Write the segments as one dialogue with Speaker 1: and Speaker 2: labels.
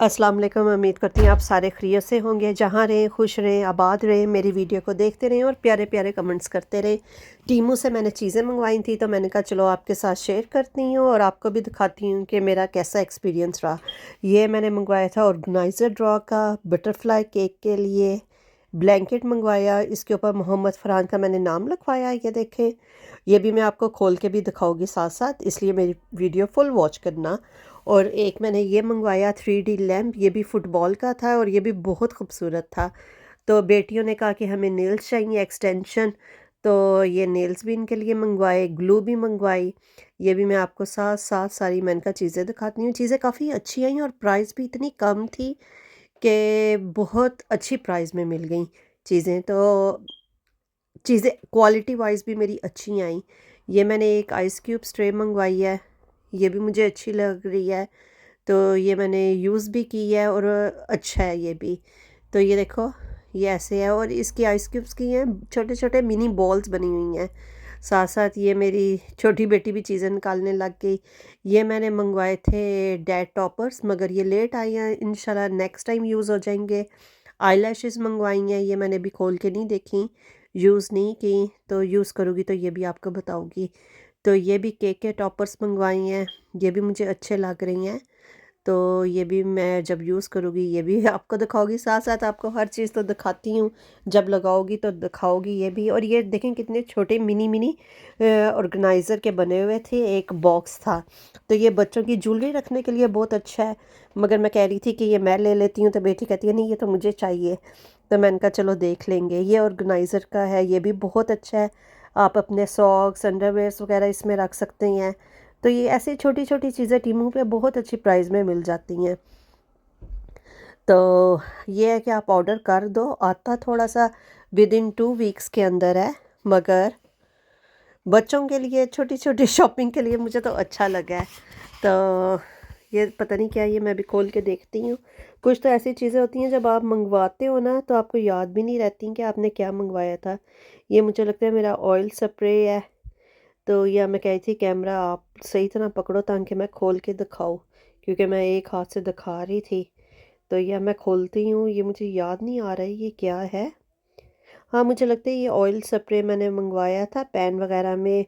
Speaker 1: अस्सलाम वालेकुम। उम्मीद करती हूँ आप सारे खैरियत से होंगे। जहाँ रहें खुश रहें, आबाद रहें। मेरी वीडियो को देखते रहें और प्यारे प्यारे कमेंट्स करते रहें। टीमू से मैंने चीज़ें मंगवाई थी तो मैंने कहा चलो आपके साथ शेयर करती हूँ और आपको भी दिखाती हूँ कि मेरा कैसा एक्सपीरियंस रहा। ये मैंने मंगवाया था ऑर्गेनाइज़र ड्रॉ का बटरफ्लाई केक के लिए ब्लैंकेट मंगवाया। इसके ऊपर मोहम्मद फ़रहान का मैंने नाम लिखवाया। ये देखें, ये भी मैं आपको खोल के भी दिखाऊंगी साथ साथ, इसलिए मेरी वीडियो फुल वॉच करना। और एक मैंने ये मंगवाया 3D लैम्प, ये भी फुटबॉल का था और ये भी बहुत खूबसूरत था। तो बेटियों ने कहा कि हमें नेल्स चाहिए एक्सटेंशन, तो ये नेल्स भी इनके लिए मंगवाए, ग्लू भी मंगवाई। ये भी मैं आपको साथ साथ सारी मैंने कहा चीज़ें दिखाती हूँ। चीज़ें काफ़ी अच्छी आई और प्राइस भी इतनी कम थी कि बहुत अच्छी प्राइस में मिल गई चीज़ें। तो चीज़ें क्वालिटी वाइज भी मेरी अच्छी आई। ये मैंने एक आइस क्यूब स्ट्रे मंगवाई है, ये भी मुझे अच्छी लग रही है। तो ये मैंने यूज़ भी की है और अच्छा है ये भी। तो ये देखो, ये ऐसे है और इसकी आइस क्यूब्स की हैं छोटे छोटे मिनी बॉल्स बनी हुई हैं। साथ साथ ये मेरी छोटी बेटी भी चीज़ें निकालने लग गई। ये मैंने मंगवाए थे डैड टॉपर्स, मगर ये लेट आई हैं, इंशाल्लाह नेक्स्ट टाइम यूज़ हो जाएंगे। आई लैशेज़ मंगवाई हैं, ये मैंने भी खोल के नहीं देखी, यूज़ नहीं की, तो यूज़ करूँगी तो ये भी आपको बताऊँगी। तो ये भी केक के टॉपर्स मंगवाई हैं, ये भी मुझे अच्छे लग रही हैं। तो ये भी मैं जब यूज़ करूँगी ये भी आपको दिखाऊँगी, साथ साथ आपको हर चीज़ तो दिखाती हूँ, जब लगाओगी तो दिखाओगी ये भी। और ये देखें कितने छोटे मिनी मिनी ऑर्गेनाइज़र के बने हुए थे, एक बॉक्स था। तो ये बच्चों की ज्वेलरी रखने के लिए बहुत अच्छा है, मगर मैं कह रही थी कि ये मैं ले लेती हूँ, तो बेटी कहती है नहीं ये तो मुझे चाहिए। तो मैंने कहा चलो देख लेंगे। ये ऑर्गेनाइज़र का है, ये भी बहुत अच्छा है। आप अपने सॉक्स अंडरवेयर्स वगैरह इसमें रख सकते हैं। तो ये ऐसी छोटी छोटी चीज़ें टीमू पे बहुत अच्छी प्राइस में मिल जाती हैं। तो ये है कि आप ऑर्डर कर दो, आता थोड़ा सा विद इन 2 वीक्स के अंदर है, मगर बच्चों के लिए छोटी छोटी शॉपिंग के लिए मुझे तो अच्छा लगा है। तो ये पता नहीं क्या, ये मैं भी खोल के देखती हूँ। कुछ तो ऐसी चीज़ें होती हैं जब आप मंगवाते हो ना तो आपको याद भी नहीं रहती कि आपने क्या मंगवाया था। ये मुझे लगता है मेरा ऑयल स्प्रे है। तो यह मैं कह रही थी कैमरा आप सही तरह पकड़ो ताकि मैं खोल के दिखाऊँ, क्योंकि मैं एक हाथ से दिखा रही थी। तो यह मैं खोलती हूँ, ये मुझे याद नहीं आ रहा है ये क्या है। हाँ, मुझे लगता है ये ऑयल स्प्रे मैंने मंगवाया था पैन वगैरह में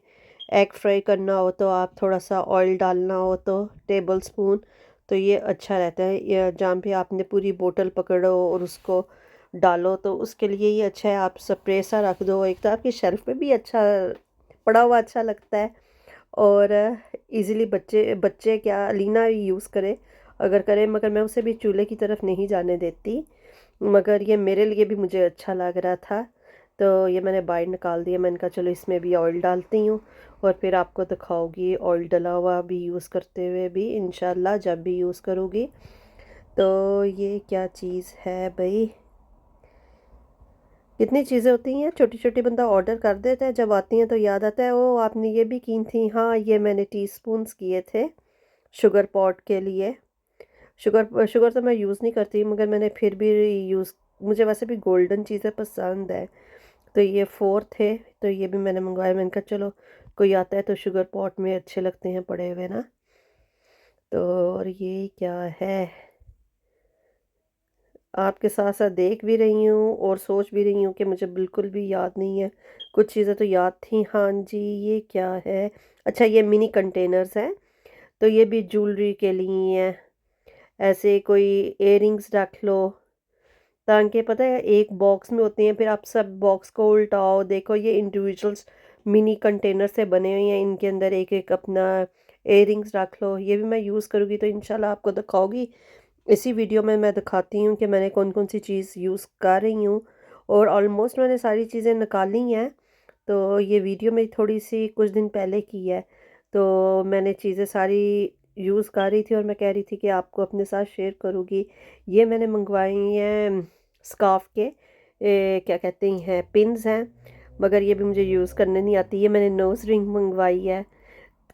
Speaker 1: एग फ्राई करना हो तो आप थोड़ा सा ऑयल डालना हो तो टेबल स्पून, तो ये अच्छा रहता है। ये जहाँ पे आपने पूरी बोतल पकड़ो और उसको डालो तो उसके लिए ये अच्छा है। आप स्प्रे सा रख दो, एक तो आपकी शेल्फ पे भी अच्छा पड़ा हुआ अच्छा लगता है। और इजीली बच्चे बच्चे क्या लीना यूज़ करे अगर करे, मगर मैं उसे भी चूल्हे की तरफ नहीं जाने देती। मगर ये मेरे लिए भी मुझे अच्छा लग रहा था, तो ये मैंने बाहर निकाल दिया। मैंने कहा चलो इसमें भी ऑयल डालती हूँ और फिर आपको दिखाऊंगी ऑयल डला हुआ भी यूज़ करते हुए भी इंशाल्लाह जब भी यूज़ करूँगी। तो ये क्या चीज़ है भाई, कितनी चीज़ें होती हैं छोटी छोटी, बंदा ऑर्डर कर देता है, जब आती हैं तो याद आता है ओ आपने ये भी की थी। हाँ, ये मैंने टीस्पून्स किए थे शुगर पॉट के लिए। शुगर शुगर तो मैं यूज़ नहीं करती, मगर मैंने फिर भी यूज़, मुझे वैसे भी गोल्डन चीज़ें पसंद है। तो ये 4 थे, तो ये भी मैंने मंगवाया। मैंने कहा चलो कोई आता है तो शुगर पॉट में अच्छे लगते हैं पड़े हुए ना। तो और ये क्या है, आपके साथ साथ देख भी रही हूँ और सोच भी रही हूँ कि मुझे बिल्कुल भी याद नहीं है। कुछ चीज़ें तो याद थी। हाँ जी, ये क्या है, अच्छा ये मिनी कंटेनर्स हैं। तो ये भी ज्वेलरी के लिए हैं, ऐसे कोई इयररिंग्स रख लो, ताकि पता है एक बॉक्स में होती हैं, फिर आप सब बॉक्स को उल्टाओ। देखो ये इंडिविजुअल्स मिनी कंटेनर से बने हुए हैं, इनके अंदर एक एक अपना इयररिंग्स रख लो। ये भी मैं यूज़ करूँगी तो इंशाल्लाह आपको दिखाऊंगी। इसी वीडियो में मैं दिखाती हूँ कि मैंने कौन कौन सी चीज़ यूज़ कर रही हूँ। और ऑलमोस्ट मैंने सारी चीज़ें निकाली हैं। तो ये वीडियो मेरी थोड़ी सी कुछ दिन पहले की है, तो मैंने चीज़ें सारी यूज़ कर रही थी और मैं कह रही थी कि आपको अपने साथ शेयर करूँगी। ये मैंने मंगवाई हैं स्कार्फ के क्या कहते हैं पिन्स हैं, मगर ये भी मुझे यूज़ करने नहीं आती। ये मैंने नोज़ रिंग मंगवाई है,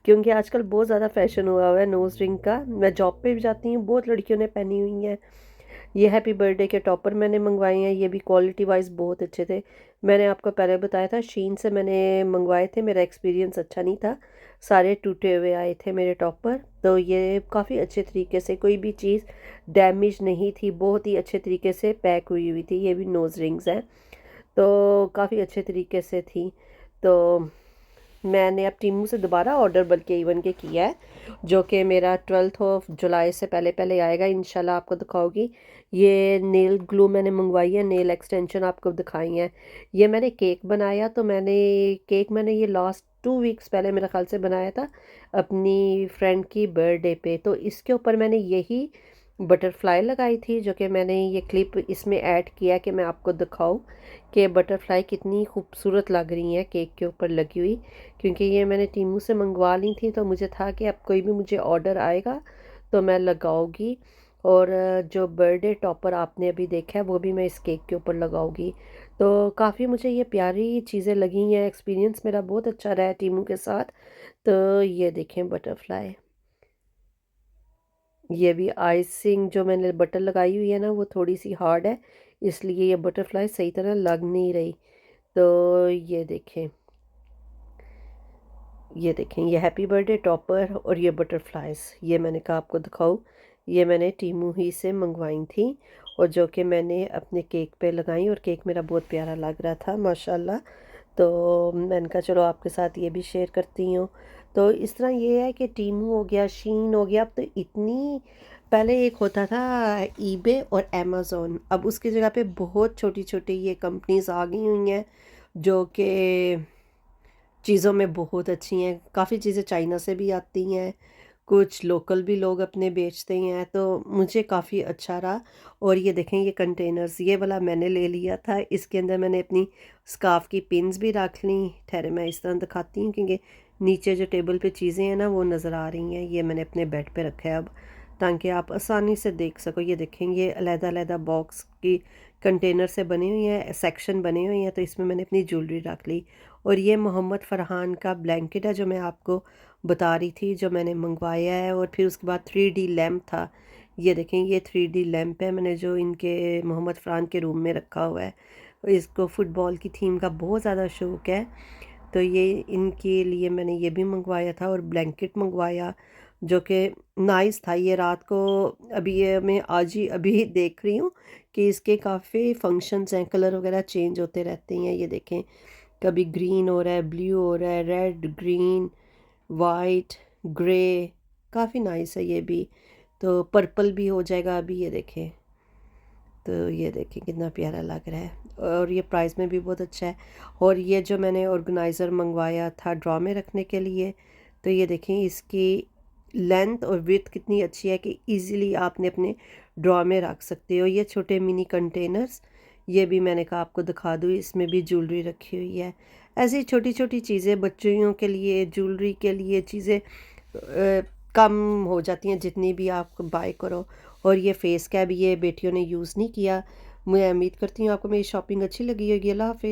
Speaker 1: क्योंकि आजकल बहुत ज़्यादा फैशन हुआ हुआ है नोज़ रिंग का। मैं जॉब पे भी जाती हूँ, बहुत लड़कियों ने पहनी हुई हैं। ये हैप्पी बर्थडे के टॉपर मैंने मंगवाए हैं, ये भी क्वालिटी वाइज बहुत अच्छे थे। मैंने आपको पहले बताया था शीन से मैंने मंगवाए थे, मेरा एक्सपीरियंस अच्छा नहीं था। सारे टूटे हुए आए थे मेरे टॉप पर। तो ये काफ़ी अच्छे तरीके से, कोई भी चीज़ डैमेज नहीं थी, बहुत ही अच्छे तरीके से पैक हुई थी। ये भी नोज़ रिंग्स हैं, तो काफ़ी अच्छे तरीके से थी। तो मैंने अब टीमू से दोबारा ऑर्डर बल्कि इवन के किया है, जो कि मेरा 12 जुलाई से पहले पहले आएगा इंशाल्लाह। आपको दिखाऊंगी। ये नेल ग्लू मैंने मंगवाई है, नेल एक्सटेंशन आपको दिखाई है। ये मैंने केक बनाया, तो मैंने ये लास्ट 2 वीक्स पहले मेरे ख्याल से बनाया था अपनी फ्रेंड की बर्थडे पे। तो इसके ऊपर मैंने यही बटरफ्लाई लगाई थी, जो कि मैंने ये क्लिप इसमें ऐड किया कि मैं आपको दिखाऊं कि बटरफ्लाई कितनी खूबसूरत लग रही है केक के ऊपर लगी हुई। क्योंकि ये मैंने टीमू से मंगवा ली थी, तो मुझे था कि अब कोई भी मुझे ऑर्डर आएगा तो मैं लगाऊंगी। और जो बर्थडे टॉपर आपने अभी देखा है वो भी मैं इस केक के ऊपर लगाऊंगी। तो काफ़ी मुझे ये प्यारी चीज़ें लगी हैं, एक्सपीरियंस मेरा बहुत अच्छा रहा है टीमू के साथ। तो ये देखें बटरफ्लाई, ये भी आइसिंग जो मैंने बटर लगाई हुई है ना वो थोड़ी सी हार्ड है, इसलिए ये बटरफ्लाई सही तरह लग नहीं रही। तो ये देखें ये हैप्पी बर्थडे टॉपर और ये बटरफ्लाइज, ये मैंने कहा आपको दिखाऊं। ये मैंने टीमू ही से मंगवाई थी और जो कि मैंने अपने केक पे लगाई, और केक मेरा बहुत प्यारा लग रहा था माशाल्लाह। तो मैंने कहा चलो आपके साथ ये भी शेयर करती हूँ। तो इस तरह ये है कि टीमू हो गया, शीन हो गया, अब तो इतनी, पहले एक होता था ईबे और अमेज़ोन, अब उसकी जगह पे बहुत छोटी छोटी ये कंपनीज आ गई हुई हैं जो कि चीज़ों में बहुत अच्छी हैं। काफ़ी चीज़ें चाइना से भी आती हैं, कुछ लोकल भी लोग अपने बेचते हैं, तो मुझे काफ़ी अच्छा रहा। और ये देखें ये कंटेनर्स, ये वाला मैंने ले लिया था, इसके अंदर मैंने अपनी स्कार्फ की पिन्स भी रख ली। ठहरे मैं इस तरह दिखाती हूँ, क्योंकि नीचे जो टेबल पे चीज़ें हैं ना वो नज़र आ रही हैं। ये मैंने अपने बेड पे रखा है अब, ताकि आप आसानी से देख सको। ये देखें ये अलग-अलग बॉक्स की कंटेनर से बनी हुई हैं, सेक्शन बने हुए हैं, तो इसमें मैंने अपनी ज्वेलरी रख ली। और ये मोहम्मद फ़रहान का ब्लैंकेट है जो मैं आपको बता रही थी, जो मैंने मंगवाया है। और फिर उसके बाद 3D लैम्प था, ये देखें ये 3D लैम्प है मैंने जो इनके मोहम्मद फ़रहान के रूम में रखा हुआ है। इसको फ़ुटबॉल की थीम का बहुत ज़्यादा शौक़ है, तो ये इनके लिए मैंने ये भी मंगवाया था। और ब्लैंकेट मंगवाया जो कि नाइस था। ये रात को, अभी ये मैं आज ही अभी देख रही हूँ कि इसके काफ़ी फंक्शंस हैं, कलर वगैरह चेंज होते रहते हैं। ये देखें कभी ग्रीन हो रहा है, ब्लू हो रहा है, रेड, ग्रीन, वाइट, ग्रे, काफ़ी नाइस है ये भी। तो पर्पल भी हो जाएगा अभी, ये देखें। तो ये देखें कितना प्यारा लग रहा है, और ये प्राइस में भी बहुत अच्छा है। और ये जो मैंने ऑर्गेनाइज़र मंगवाया था ड्रॉ में रखने के लिए, तो ये देखें इसकी लेंथ और विड्थ कितनी अच्छी है कि इजीली आपने अपने ड्रॉ में रख सकते हो। ये छोटे मिनी कंटेनर्स, ये भी मैंने कहा आपको दिखा दूँ, इसमें भी ज्वेलरी रखी हुई है। ऐसी छोटी छोटी चीज़ें बच्चियों के लिए, ज्वेलरी के लिए चीज़ें कम हो जाती हैं जितनी भी आप बाय करो। और ये फेस कैप ये बेटियों ने यूज़ नहीं किया। मैं उम्मीद करती हूँ आपको मेरी शॉपिंग अच्छी लगी होगी। अल्लाह हाफ़िज़।